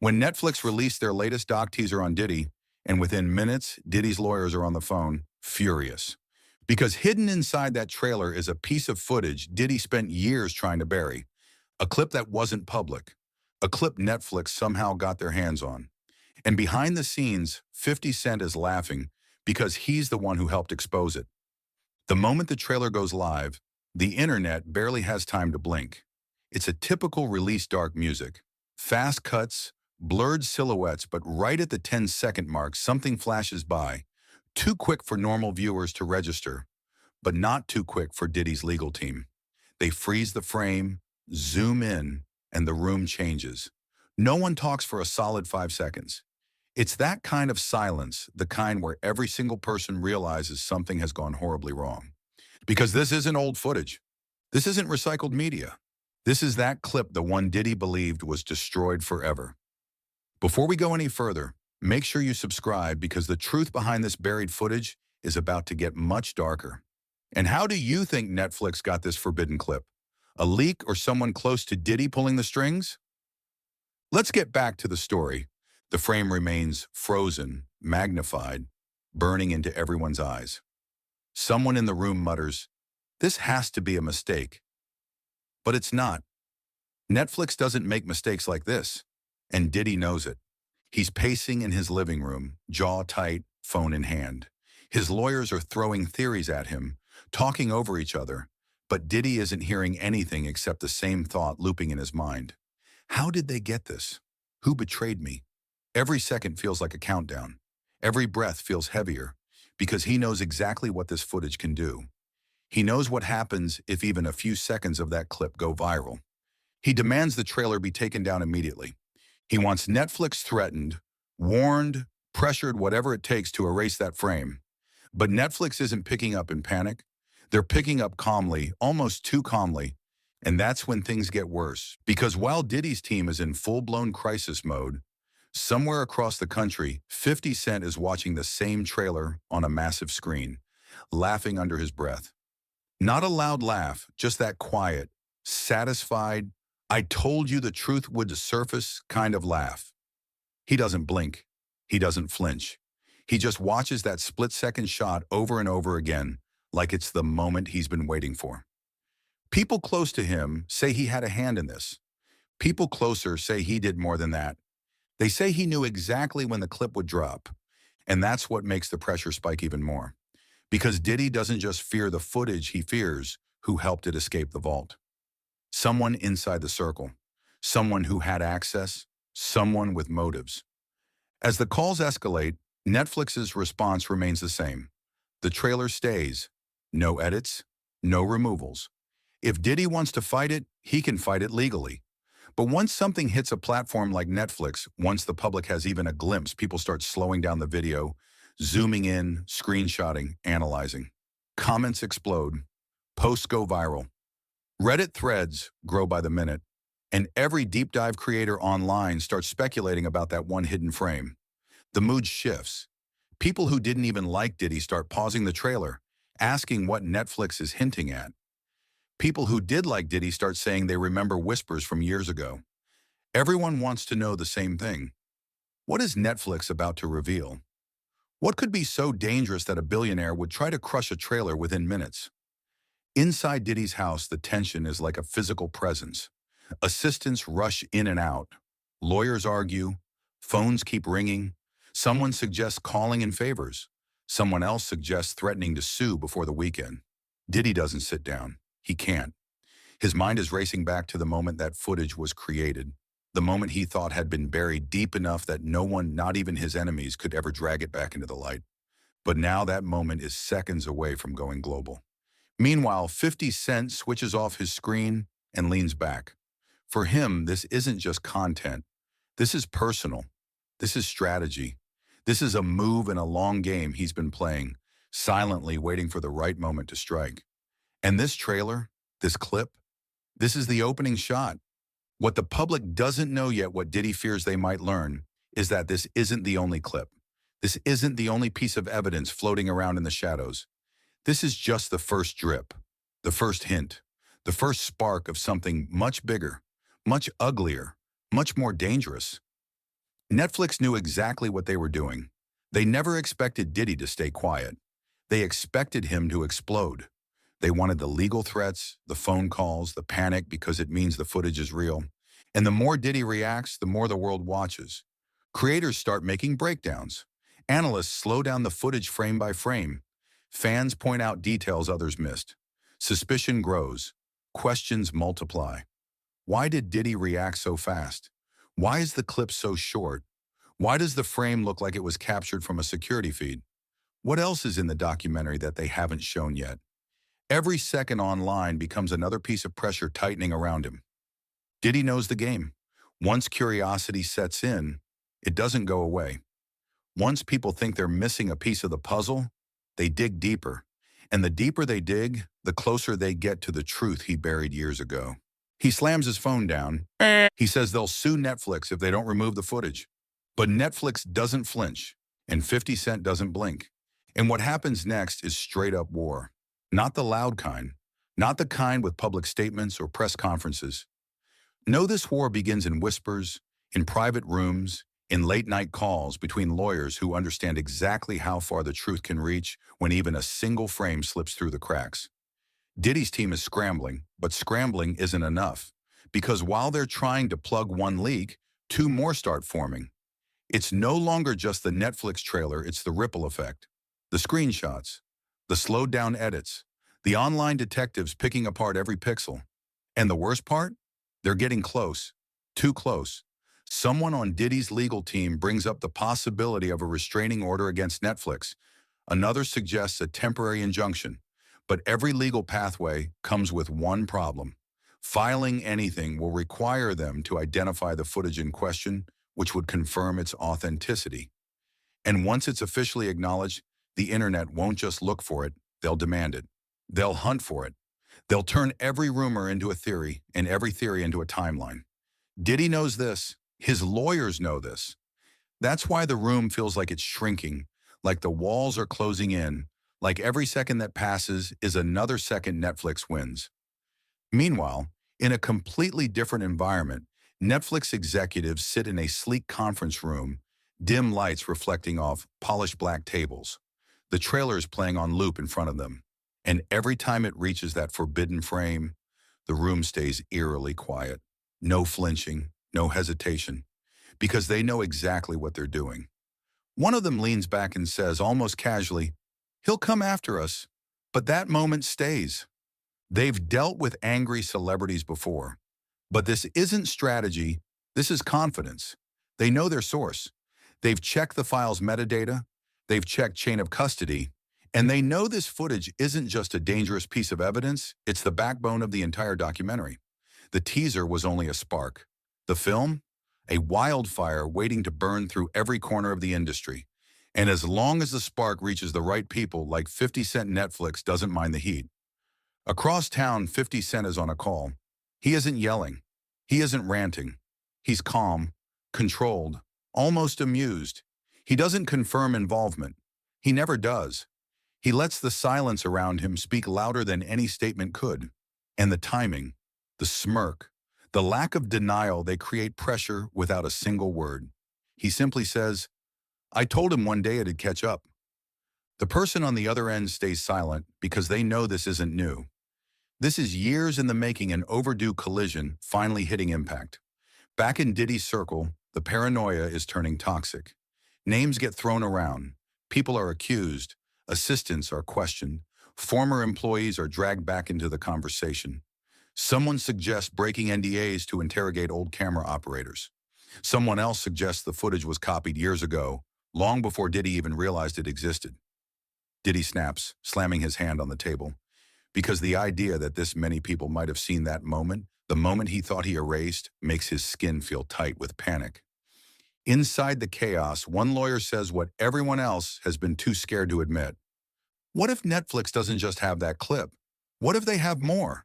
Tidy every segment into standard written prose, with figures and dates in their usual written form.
When Netflix released their latest doc teaser on Diddy, and within minutes, Diddy's lawyers are on the phone, furious. Because hidden inside that trailer is a piece of footage Diddy spent years trying to bury. A clip that wasn't public. A clip Netflix somehow got their hands on. And behind the scenes, 50 Cent is laughing because he's the one who helped expose it. The moment the trailer goes live, the internet barely has time to blink. It's a typical release dark music. Fast cuts, blurred silhouettes, but right at the 10-second mark, something flashes by. Too quick for normal viewers to register, but not too quick for Diddy's legal team. They freeze the frame, zoom in, and the room changes. No one talks for a solid 5 seconds. It's that kind of silence, the kind where every single person realizes something has gone horribly wrong. Because this isn't old footage. This isn't recycled media. This is that clip the one Diddy believed was destroyed forever. Before we go any further, make sure you subscribe because the truth behind this buried footage is about to get much darker. And how do you think Netflix got this forbidden clip? A leak or someone close to Diddy pulling the strings? Let's get back to the story. The frame remains frozen, magnified, burning into everyone's eyes. Someone in the room mutters, "This has to be a mistake." But it's not. Netflix doesn't make mistakes like this, and Diddy knows it. He's pacing in his living room, jaw tight, phone in hand. His lawyers are throwing theories at him, talking over each other, but Diddy isn't hearing anything except the same thought looping in his mind. How did they get this? Who betrayed me? Every second feels like a countdown. Every breath feels heavier, because he knows exactly what this footage can do. He knows what happens if even a few seconds of that clip go viral. He demands the trailer be taken down immediately. He wants Netflix threatened, warned, pressured, whatever it takes to erase that frame. But Netflix isn't picking up in panic. They're picking up calmly, almost too calmly. And that's when things get worse. Because while Diddy's team is in full-blown crisis mode, somewhere across the country, 50 Cent is watching the same trailer on a massive screen, laughing under his breath. Not a loud laugh, just that quiet, satisfied, "I told you the truth would surface" kind of laugh. He doesn't blink. He doesn't flinch. He just watches that split-second shot over and over again, like it's the moment he's been waiting for. People close to him say he had a hand in this. People closer say he did more than that. They say he knew exactly when the clip would drop. And that's what makes the pressure spike even more. Because Diddy doesn't just fear the footage, he fears who helped it escape the vault. Someone inside the circle. Someone who had access. Someone with motives. As the calls escalate, Netflix's response remains the same. The trailer stays. No edits, no removals. If Diddy wants to fight it, he can fight it legally. But once something hits a platform like Netflix, once the public has even a glimpse, people start slowing down the video, zooming in, screenshotting, analyzing. Comments explode. Posts go viral. Reddit threads grow by the minute. And every deep dive creator online starts speculating about that one hidden frame. The mood shifts. People who didn't even like Diddy start pausing the trailer, asking what Netflix is hinting at. People who did like Diddy start saying they remember whispers from years ago. Everyone wants to know the same thing. What is Netflix about to reveal? What could be so dangerous that a billionaire would try to crush a trailer within minutes? Inside Diddy's house, the tension is like a physical presence. Assistants rush in and out. Lawyers argue. Phones keep ringing. Someone suggests calling in favors. Someone else suggests threatening to sue before the weekend. Diddy doesn't sit down. He can't. His mind is racing back to the moment that footage was created, the moment he thought had been buried deep enough that no one, not even his enemies, could ever drag it back into the light. But now that moment is seconds away from going global. Meanwhile, 50 Cent switches off his screen and leans back. For him, this isn't just content. This is personal. This is strategy. This is a move in a long game he's been playing, silently waiting for the right moment to strike. And this trailer, this clip, this is the opening shot. What the public doesn't know yet, what Diddy fears they might learn, is that this isn't the only clip. This isn't the only piece of evidence floating around in the shadows. This is just the first drip, the first hint, the first spark of something much bigger, much uglier, much more dangerous. Netflix knew exactly what they were doing. They never expected Diddy to stay quiet. They expected him to explode. They wanted the legal threats, the phone calls, the panic because it means the footage is real. And the more Diddy reacts, the more the world watches. Creators start making breakdowns. Analysts slow down the footage frame by frame. Fans point out details others missed. Suspicion grows. Questions multiply. Why did Diddy react so fast? Why is the clip so short? Why does the frame look like it was captured from a security feed? What else is in the documentary that they haven't shown yet? Every second online becomes another piece of pressure tightening around him. Diddy knows the game. Once curiosity sets in, it doesn't go away. Once people think they're missing a piece of the puzzle, they dig deeper. And the deeper they dig, the closer they get to the truth he buried years ago. He slams his phone down. He says they'll sue Netflix if they don't remove the footage. But Netflix doesn't flinch, and 50 Cent doesn't blink. And what happens next is straight up war. Not the loud kind, not the kind with public statements or press conferences. No, this war begins in whispers, in private rooms, in late-night calls between lawyers who understand exactly how far the truth can reach when even a single frame slips through the cracks. Diddy's team is scrambling, but scrambling isn't enough, because while they're trying to plug one leak, two more start forming. It's no longer just the Netflix trailer, it's the ripple effect. The screenshots, the slowed-down edits, the online detectives picking apart every pixel. And the worst part? They're getting close, too close. Someone on Diddy's legal team brings up the possibility of a restraining order against Netflix. Another suggests a temporary injunction. But every legal pathway comes with one problem. Filing anything will require them to identify the footage in question, which would confirm its authenticity. And once it's officially acknowledged, the internet won't just look for it, they'll demand it. They'll hunt for it. They'll turn every rumor into a theory and every theory into a timeline. Diddy knows this. His lawyers know this. That's why the room feels like it's shrinking, like the walls are closing in, like every second that passes is another second Netflix wins. Meanwhile, in a completely different environment, Netflix executives sit in a sleek conference room, dim lights reflecting off polished black tables. The trailer is playing on loop in front of them. And every time it reaches that forbidden frame, the room stays eerily quiet. No flinching, no hesitation, because they know exactly what they're doing. One of them leans back and says, almost casually, "He'll come after us," but that moment stays. They've dealt with angry celebrities before, but this isn't strategy, this is confidence. They know their source. They've checked the file's metadata, they've checked chain of custody, and they know this footage isn't just a dangerous piece of evidence, it's the backbone of the entire documentary. The teaser was only a spark. The film? A wildfire waiting to burn through every corner of the industry. And as long as the spark reaches the right people, like 50 Cent, Netflix doesn't mind the heat. Across town, 50 Cent is on a call. He isn't yelling. He isn't ranting. He's calm, controlled, almost amused. He doesn't confirm involvement. He never does. He lets the silence around him speak louder than any statement could. And the timing, the smirk, the lack of denial, they create pressure without a single word. He simply says, "I told him one day it'd catch up." The person on the other end stays silent because they know this isn't new. This is years in the making, an overdue collision finally hitting impact. Back in Diddy's circle, the paranoia is turning toxic. Names get thrown around. People are accused. Assistants are questioned. Former employees are dragged back into the conversation. Someone suggests breaking NDAs to interrogate old camera operators. Someone else suggests the footage was copied years ago, long before Diddy even realized it existed. Diddy snaps, slamming his hand on the table, because the idea that this many people might have seen that moment, the moment he thought he erased, makes his skin feel tight with panic. Inside the chaos, one lawyer says what everyone else has been too scared to admit. What if Netflix doesn't just have that clip? What if they have more?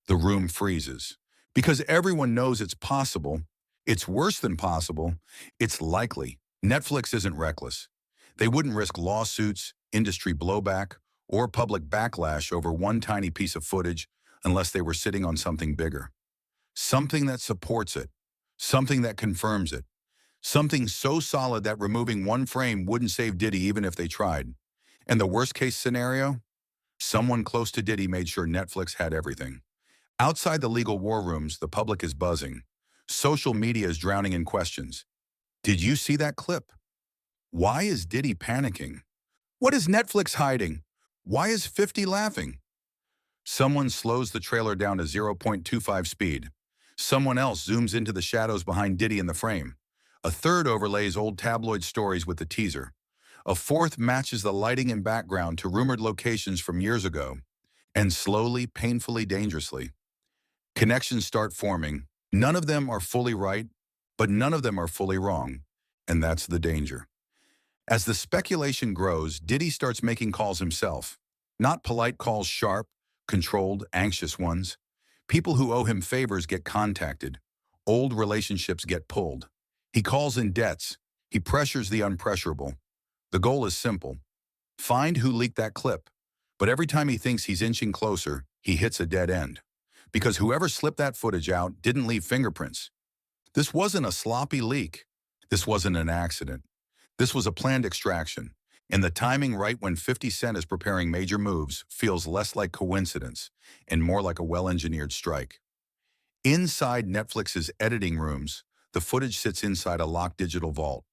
The room freezes, because everyone knows it's possible. It's worse than possible. It's likely. Netflix isn't reckless. They wouldn't risk lawsuits, industry blowback, or public backlash over one tiny piece of footage unless they were sitting on something bigger. Something that supports it. Something that confirms it. Something so solid that removing one frame wouldn't save Diddy even if they tried. And the worst case scenario? Someone close to Diddy made sure Netflix had everything. Outside the legal war rooms, the public is buzzing. Social media is drowning in questions. Did you see that clip? Why is Diddy panicking? What is Netflix hiding? Why is 50 laughing? Someone slows the trailer down to 0.25 speed. Someone else zooms into the shadows behind Diddy in the frame. A third overlays old tabloid stories with the teaser. A fourth matches the lighting and background to rumored locations from years ago. And slowly, painfully, dangerously, connections start forming. None of them are fully right, but none of them are fully wrong. And that's the danger. As the speculation grows, Diddy starts making calls himself. Not polite calls, sharp, controlled, anxious ones. People who owe him favors get contacted. Old relationships get pulled. He calls in debts. He pressures the unpressurable. The goal is simple. Find who leaked that clip. But every time he thinks he's inching closer, he hits a dead end. Because whoever slipped that footage out didn't leave fingerprints. This wasn't a sloppy leak. This wasn't an accident. This was a planned extraction. And the timing right when 50 Cent is preparing major moves feels less like coincidence and more like a well-engineered strike. Inside Netflix's editing rooms, the footage sits inside a locked digital vault.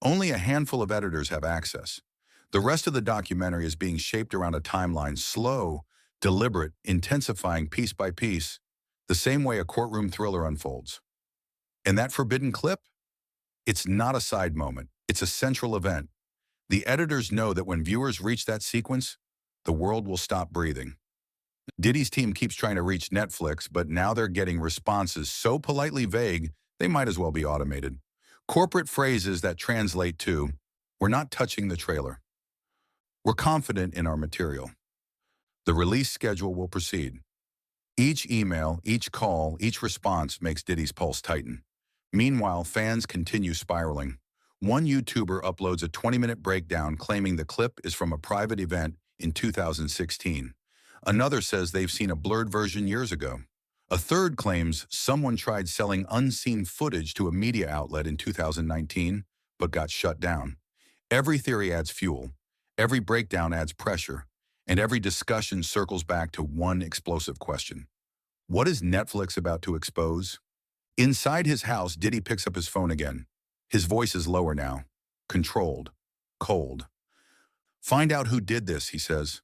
Only a handful of editors have access. The rest of the documentary is being shaped around a timeline, slow, deliberate, intensifying piece by piece, the same way a courtroom thriller unfolds. And that forbidden clip? It's not a side moment. It's a central event. The editors know that when viewers reach that sequence, the world will stop breathing. Diddy's team keeps trying to reach Netflix, but now they're getting responses so politely vague, they might as well be automated. Corporate phrases that translate to, "We're not touching the trailer. We're confident in our material. The release schedule will proceed." Each email, each call, each response makes Diddy's pulse tighten. Meanwhile, fans continue spiraling. One YouTuber uploads a 20-minute breakdown claiming the clip is from a private event in 2016. Another says they've seen a blurred version years ago. A third claims someone tried selling unseen footage to a media outlet in 2019, but got shut down. Every theory adds fuel, every breakdown adds pressure, and every discussion circles back to one explosive question. What is Netflix about to expose? Inside his house, Diddy picks up his phone again. His voice is lower now, controlled, cold. "Find out who did this," he says.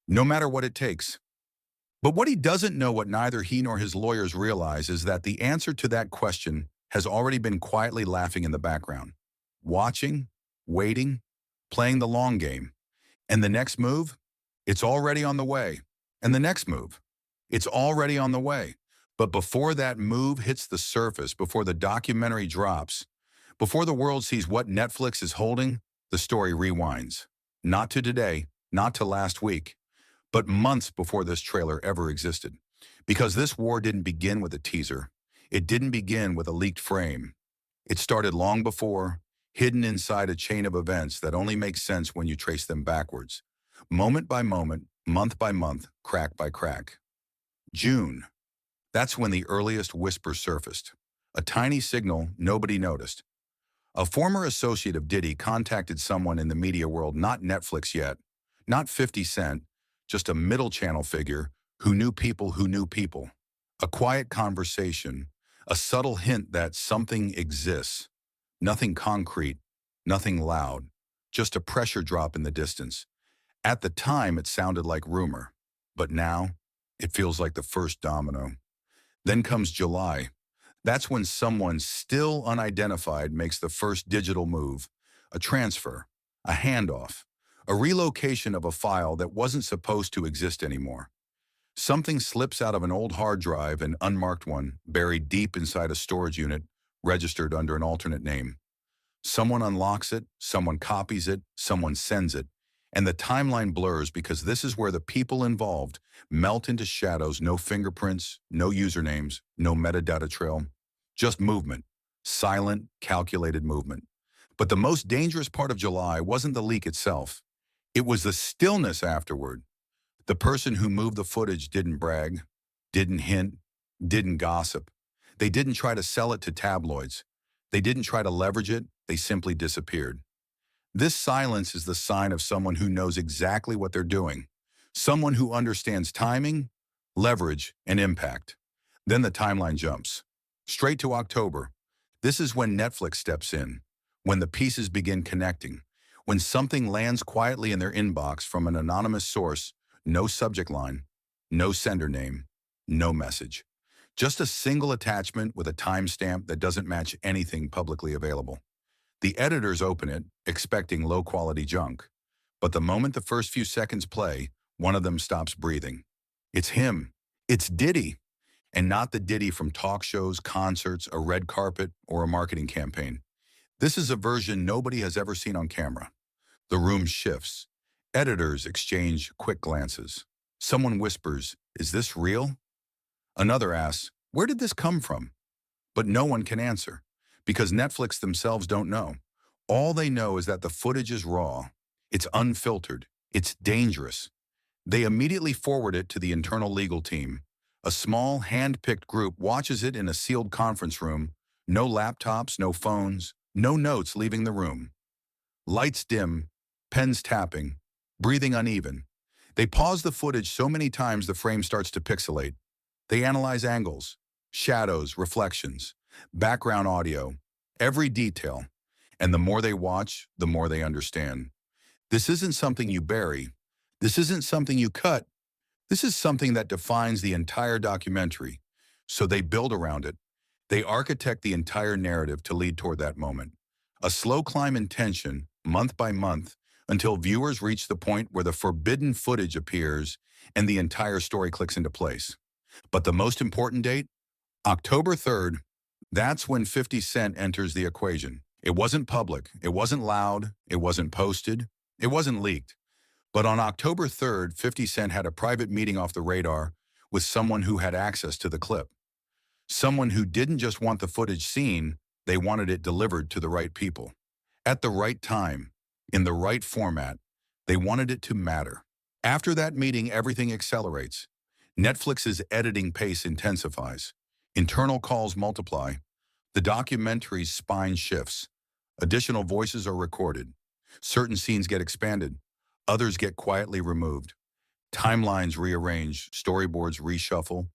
"No matter what it takes." But what he doesn't know, what neither he nor his lawyers realize, is that the answer to that question has already been quietly laughing in the background. Watching, waiting, playing the long game. And the next move? It's already on the way. And the next move? It's already on the way. But before that move hits the surface, before the documentary drops, before the world sees what Netflix is holding, the story rewinds. Not to today, not to last week, but months before this trailer ever existed. Because this war didn't begin with a teaser. It didn't begin with a leaked frame. It started long before, hidden inside a chain of events that only make sense when you trace them backwards. Moment by moment, month by month, crack by crack. June. That's when the earliest whisper surfaced. A tiny signal nobody noticed. A former associate of Diddy contacted someone in the media world, not Netflix yet, not 50 Cent, just a middle channel figure who knew people who knew people. A quiet conversation, a subtle hint that something exists. Nothing concrete, nothing loud, just a pressure drop in the distance. At the time, it sounded like rumor, but now it feels like the first domino. Then comes July. That's when someone still unidentified makes the first digital move, a transfer, a handoff, a relocation of a file that wasn't supposed to exist anymore. Something slips out of an old hard drive, an unmarked one, buried deep inside a storage unit, registered under an alternate name. Someone unlocks it, someone copies it, someone sends it, and the timeline blurs because this is where the people involved melt into shadows. No fingerprints, no usernames, no metadata trail, just movement, silent, calculated movement. But the most dangerous part of July wasn't the leak itself. It was the stillness afterward. The person who moved the footage didn't brag, didn't hint, didn't gossip. They didn't try to sell it to tabloids. They didn't try to leverage it, they simply disappeared. This silence is the sign of someone who knows exactly what they're doing, someone who understands timing, leverage, and impact. Then the timeline jumps. Straight to October. This is when Netflix steps in, when the pieces begin connecting, when something lands quietly in their inbox from an anonymous source, no subject line, no sender name, no message. Just a single attachment with a timestamp that doesn't match anything publicly available. The editors open it, expecting low-quality junk. But the moment the first few seconds play, one of them stops breathing. It's him. It's Diddy. And not the Diddy from talk shows, concerts, a red carpet, or a marketing campaign. This is a version nobody has ever seen on camera. The room shifts. Editors exchange quick glances. Someone whispers, "Is this real?" Another asks, "Where did this come from?" But no one can answer, because Netflix themselves don't know. All they know is that the footage is raw, it's unfiltered, it's dangerous. They immediately forward it to the internal legal team. A small, hand-picked group watches it in a sealed conference room. No laptops, no phones, no notes leaving the room. Lights dim, pens tapping, breathing uneven. They pause the footage so many times the frame starts to pixelate. They analyze angles, shadows, reflections, background audio, every detail. And the more they watch, the more they understand. This isn't something you bury. This isn't something you cut. This is something that defines the entire documentary. So they build around it. They architect the entire narrative to lead toward that moment. A slow climb in tension, month by month, until viewers reach the point where the forbidden footage appears and the entire story clicks into place. But the most important date? October 3rd. That's when 50 Cent enters the equation. It wasn't public, it wasn't loud, it wasn't posted, it wasn't leaked. But on October 3rd, 50 Cent had a private meeting off the radar with someone who had access to the clip. Someone who didn't just want the footage seen, they wanted it delivered to the right people. At the right time, in the right format, they wanted it to matter. After that meeting, everything accelerates. Netflix's editing pace intensifies. Internal calls multiply. The documentary's spine shifts. Additional voices are recorded. Certain scenes get expanded. Others get quietly removed. Timelines rearrange, storyboards reshuffle.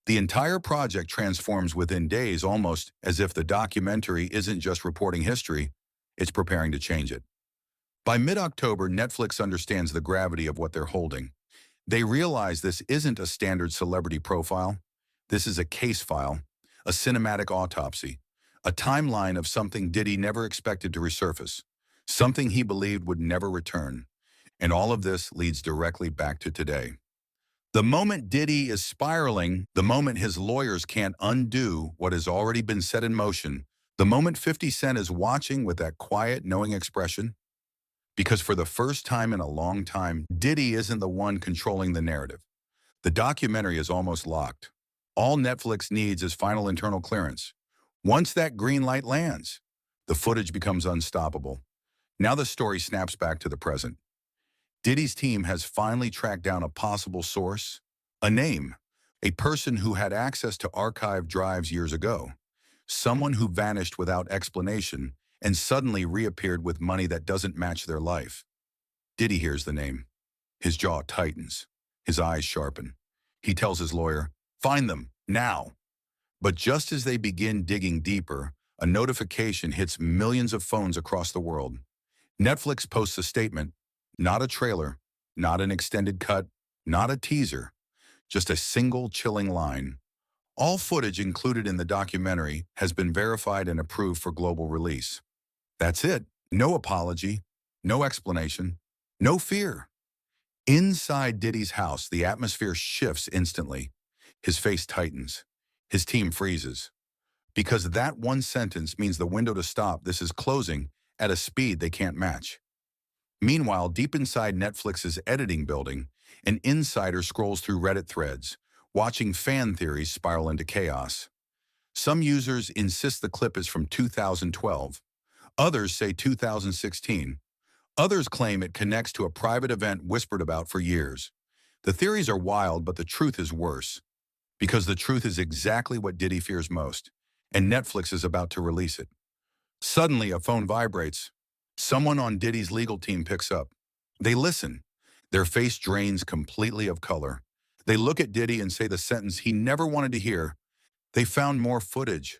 The entire project transforms within days, almost as if the documentary isn't just reporting history, it's preparing to change it. By mid-October, Netflix understands the gravity of what they're holding. They realize this isn't a standard celebrity profile. This is a case file, a cinematic autopsy, a timeline of something Diddy never expected to resurface, something he believed would never return. And all of this leads directly back to today. The moment Diddy is spiraling, the moment his lawyers can't undo what has already been set in motion, the moment 50 Cent is watching with that quiet, knowing expression, because for the first time in a long time, Diddy isn't the one controlling the narrative. The documentary is almost locked. All Netflix needs is final internal clearance. Once that green light lands, the footage becomes unstoppable. Now the story snaps back to the present. Diddy's team has finally tracked down a possible source, a name, a person who had access to archived drives years ago, someone who vanished without explanation and suddenly reappeared with money that doesn't match their life. Diddy hears the name. His jaw tightens. His eyes sharpen. He tells his lawyer, "Find them, now." But just as they begin digging deeper, a notification hits millions of phones across the world. Netflix posts a statement, not a trailer, not an extended cut, not a teaser, just a single chilling line. All footage included in the documentary has been verified and approved for global release. That's it. No apology, no explanation, no fear. Inside Diddy's house, the atmosphere shifts instantly. His face tightens. His team freezes. Because that one sentence means the window to stop this is closing at a speed they can't match. Meanwhile, deep inside Netflix's editing building, an insider scrolls through Reddit threads, watching fan theories spiral into chaos. Some users insist the clip is from 2012. Others say 2016. Others claim it connects to a private event whispered about for years. The theories are wild, but the truth is worse. Because the truth is exactly what Diddy fears most, and Netflix is about to release it. Suddenly, a phone vibrates. Someone on Diddy's legal team picks up. They listen. Their face drains completely of color. They look at Diddy and say the sentence he never wanted to hear. They found more footage.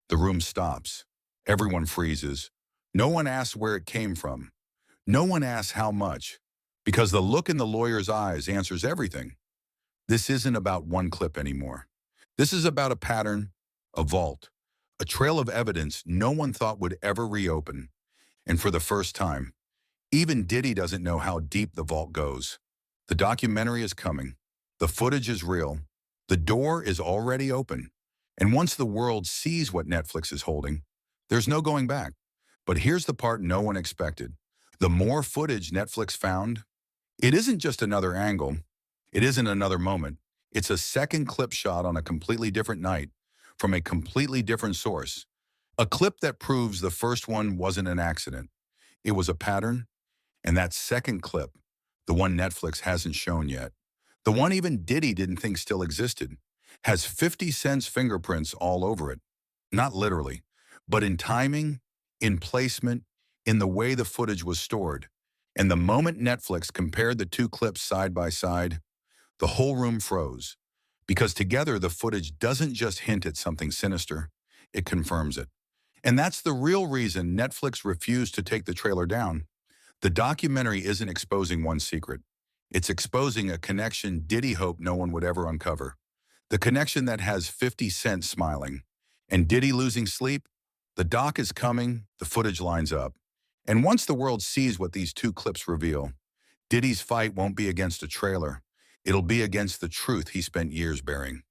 The room stops. Everyone freezes. No one asks where it came from. No one asks how much. Because the look in the lawyer's eyes answers everything. This isn't about one clip anymore. This is about a pattern, a vault, a trail of evidence no one thought would ever reopen. And for the first time, even Diddy doesn't know how deep the vault goes. The documentary is coming. The footage is real. The door is already open. And once the world sees what Netflix is holding, there's no going back. But here's the part no one expected. The more footage Netflix found, it isn't just another angle. It isn't another moment. It's a second clip shot on a completely different night from a completely different source. A clip that proves the first one wasn't an accident. It was a pattern, and that second clip, the one Netflix hasn't shown yet, the one even Diddy didn't think still existed, has 50 Cent's fingerprints all over it. Not literally, but in timing, in placement, in the way the footage was stored. And the moment Netflix compared the two clips side by side, the whole room froze. Because together, the footage doesn't just hint at something sinister, it confirms it. And that's the real reason Netflix refused to take the trailer down. The documentary isn't exposing one secret. It's exposing a connection Diddy hoped no one would ever uncover. The connection that has 50 Cent smiling. And Diddy losing sleep? The doc is coming, the footage lines up. And once the world sees what these two clips reveal, Diddy's fight won't be against a trailer. It'll be against the truth he spent years bearing.